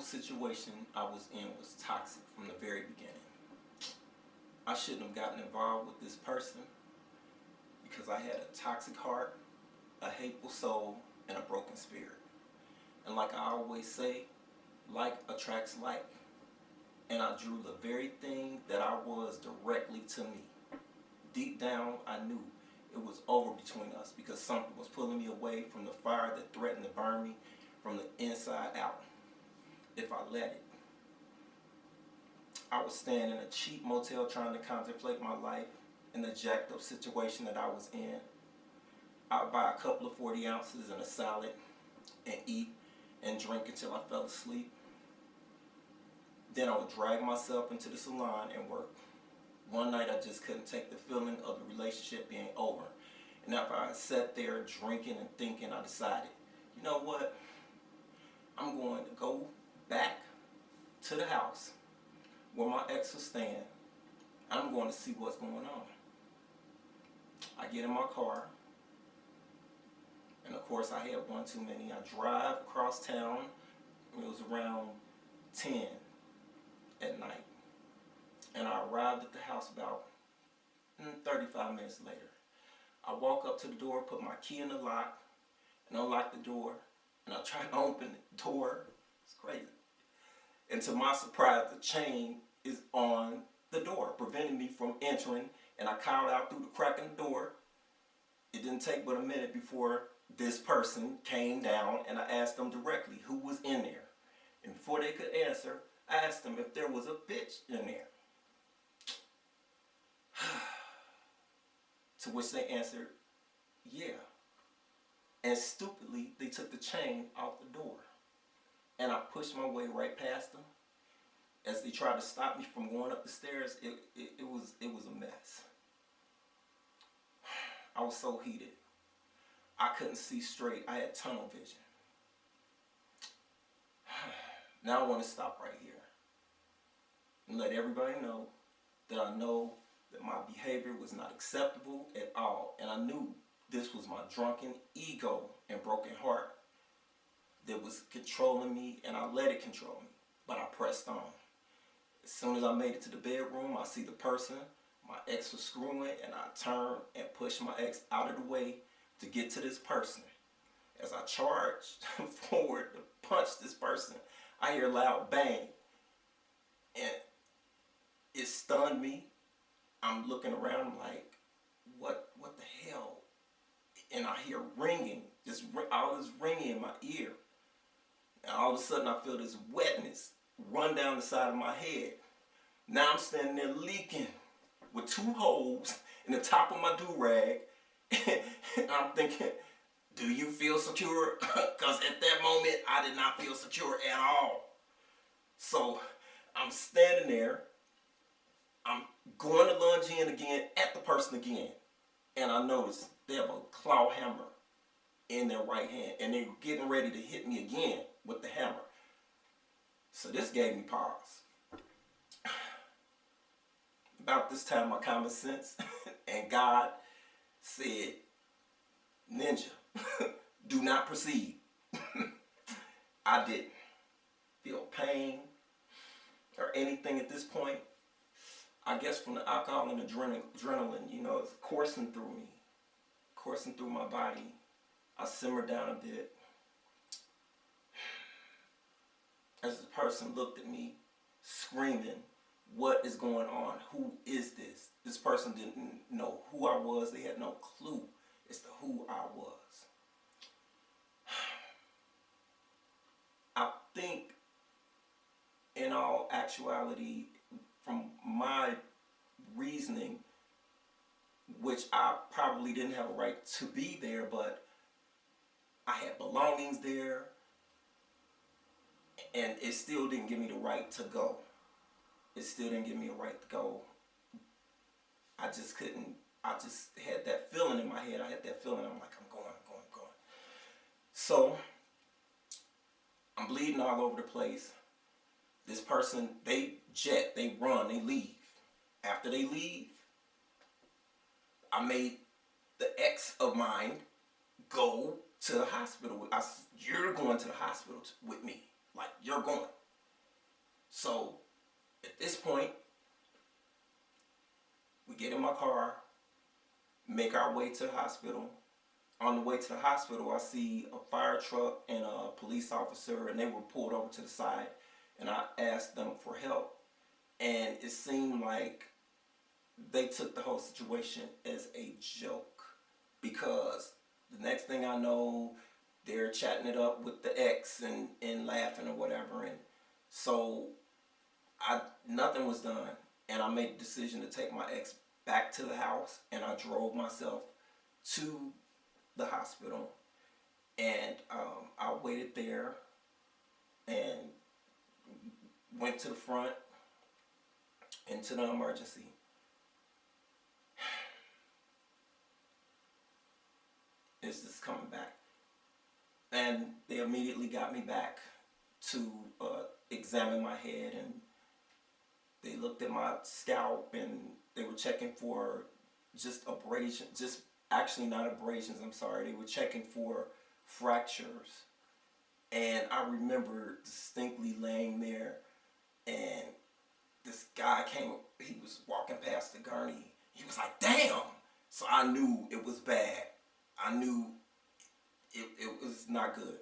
situation I was in was toxic from the very beginning. I shouldn't have gotten involved with this person because I had a toxic heart, a hateful soul, and a broken spirit. And like I always say, like attracts like. And I drew the very thing that I was directly to me. Deep down, I knew it was over between us because something was pulling me away from the fire that threatened to burn me from the inside out if I let it. I was staying in a cheap motel trying to contemplate my life in the jacked up situation that I was in. I'd buy a couple of 40 ounces and a salad and eat and drink until I fell asleep. Then I would drag myself into the salon and work. One night I just couldn't take the feeling of the relationship being over. And after I sat there drinking and thinking, I decided, you know what? I'm going to go back to the house where my ex was staying. I'm going to see what's going on. I get in my car, and of course I had one too many. I drive across town. It was around 10 at night. And I arrived at the house about 35 minutes later. I walk up to the door, put my key in the lock, and unlock the door. And I try to open the door. It's crazy. And to my surprise, the chain is on the door, preventing me from entering. And I crawled out through the crack in the door. It didn't take but a minute before this person came down, and I asked them directly who was in there. And before they could answer, I asked them if there was a bitch in there. To which they answered, yeah. And stupidly, they took the chain off the door. And I pushed my way right past them. As they tried to stop me from going up the stairs, it was a mess. I was so heated. I couldn't see straight. I had tunnel vision. Now I want to stop right here and let everybody know that I know that my behavior was not acceptable at all. And I knew this was my drunken ego and broken heart that was controlling me, and I let it control me. But I pressed on. As soon as I made it to the bedroom, I see the person my ex was screwing, and I turned and pushed my ex out of the way to get to this person. As I charged forward to punch this person, I hear a loud bang, and it stunned me. I'm looking around like, what the hell? And I hear ringing, all this ringing in my ear. And all of a sudden I feel this wetness run down the side of my head. Now I'm standing there leaking with 2 holes in the top of my do-rag. And I'm thinking, do you feel secure? Because at that moment, I did not feel secure at all. So I'm standing there. I'm going to lunge in again at the person again. And I noticed they have a claw hammer in their right hand. And they were getting ready to hit me again with the hammer. So this gave me pause. About this time, my common sense and God said, Ninja, do not proceed. I didn't feel pain or anything at this point. I guess from the alcohol and adrenaline, it's coursing through me, coursing through my body. I simmered down a bit. As the person looked at me, screaming, what is going on? Who is this? This person didn't know who I was. They had no clue as to who I was. I think, in all actuality, from my reasoning, which I probably didn't have a right to be there, but I had belongings there, and it still didn't give me the right to go. It still didn't give me a right to go. I just couldn't, I just had that feeling in my head. I had that feeling, I'm like, I'm going. So, I'm bleeding all over the place. This person, they run, they leave. After they leave, I made the ex of mine go to the hospital. You're going to the hospital with me. Like, you're going. So at this point, we get in my car, make our way to the hospital. On the way to the hospital, I see a fire truck and a police officer, and they were pulled over to the side. And I asked them for help. And it seemed like they took the whole situation as a joke, because the next thing I know, they're chatting it up with the ex and laughing or whatever. And so nothing was done. And I made the decision to take my ex back to the house, and I drove myself to the hospital. And I waited there and went to the front into the emergency. It's just coming back. And they immediately got me back to examine my head, and they looked at my scalp, and they were checking for just abrasions, just actually not abrasions, I'm sorry. They were checking for fractures. And I remember distinctly laying there, and this guy came, he was walking past the gurney. He was like, damn! So I knew it was bad. I knew it was not good.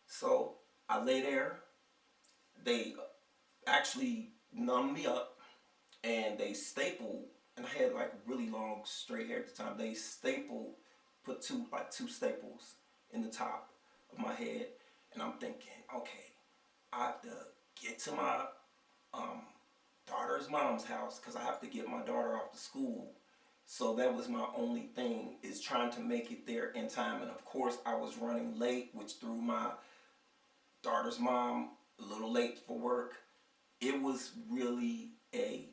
So I lay there. They actually numbed me up, and they stapled, and I had like really long straight hair at the time. They stapled, put two staples in the top of my head, and I'm thinking, okay, I have to get to my daughter's mom's house because I have to get my daughter off to school. So that was my only thing, is trying to make it there in time. And of course I was running late, which threw my daughter's mom a little late for work. It was really a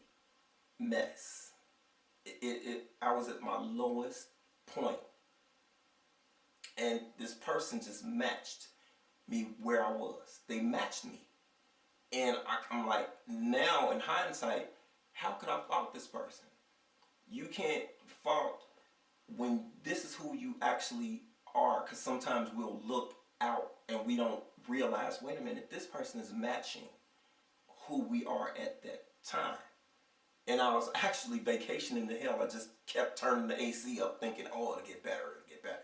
mess. I was at my lowest point, and this person just matched me where I was. They matched me. And I'm like, now in hindsight, how could I fault this person? You can't fault when this is who you actually are, because sometimes we'll look out and we don't realize, wait a minute, this person is matching who we are at that time. And I was actually vacationing to hell. I just kept turning the AC up thinking, oh, it'll get better, it'll get better.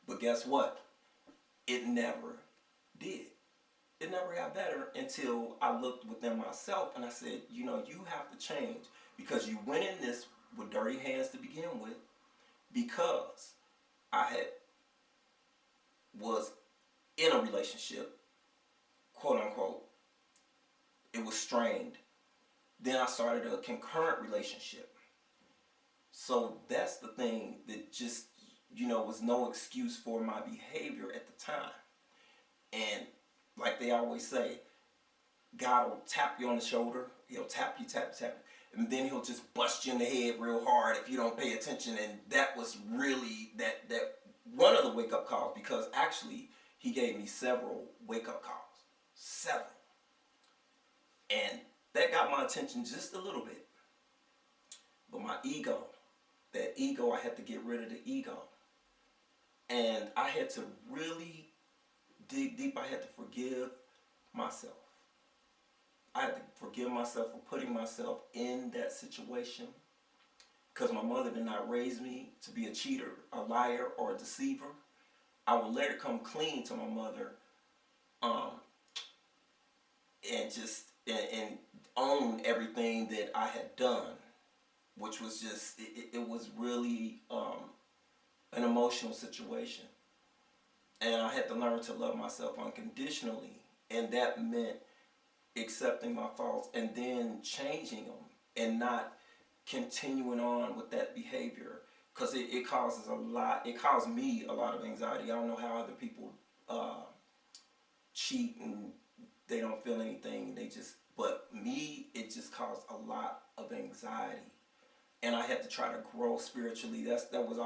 But guess what? It never did. It never got better until I looked within myself and I said, you know, you have to change, because you went in this with dirty hands to begin with, because I was in a relationship, quote unquote. It was strained. Then I started a concurrent relationship. So that's the thing that just, you know, was no excuse for my behavior at the time. And like they always say, God will tap you on the shoulder. He'll tap you, and then he'll just bust you in the head real hard if you don't pay attention. And that was really that one of the wake up calls, because actually he gave me several wake up calls, several, and that got my attention just a little bit. But my ego, that ego, I had to get rid of the ego, and I had to really dig deep. I had to forgive myself. I had to forgive myself for putting myself in that situation, because my mother did not raise me to be a cheater, a liar, or a deceiver. I would let her come clean to my mother, and just and own everything that I had done, which was just it was really an emotional situation, and I had to learn to love myself unconditionally, and that meant accepting my faults and then changing them, and not continuing on with that behavior, because it causes a lot. It caused me a lot of anxiety. I don't know how other people cheat and they don't feel anything. But me, it just caused a lot of anxiety, and I had to try to grow spiritually. That was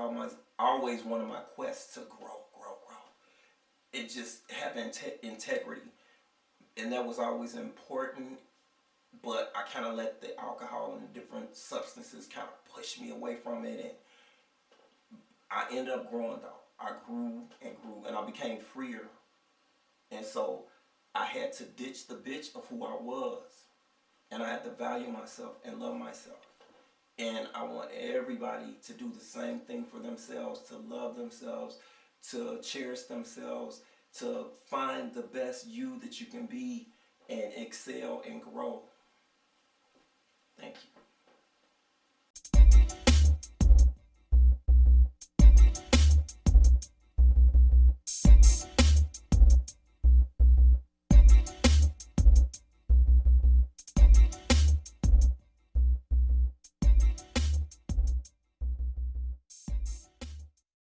always one of my quests, to grow. It just having integrity, and that was always important. But I kind of let the alcohol and the different substances kind of push me away from it, and I ended up growing though. I grew and grew, and I became freer. And so I had to ditch the bitch of who I was. And I had to value myself and love myself. And I want everybody to do the same thing for themselves, to love themselves, to cherish themselves, to find the best you that you can be and excel and grow.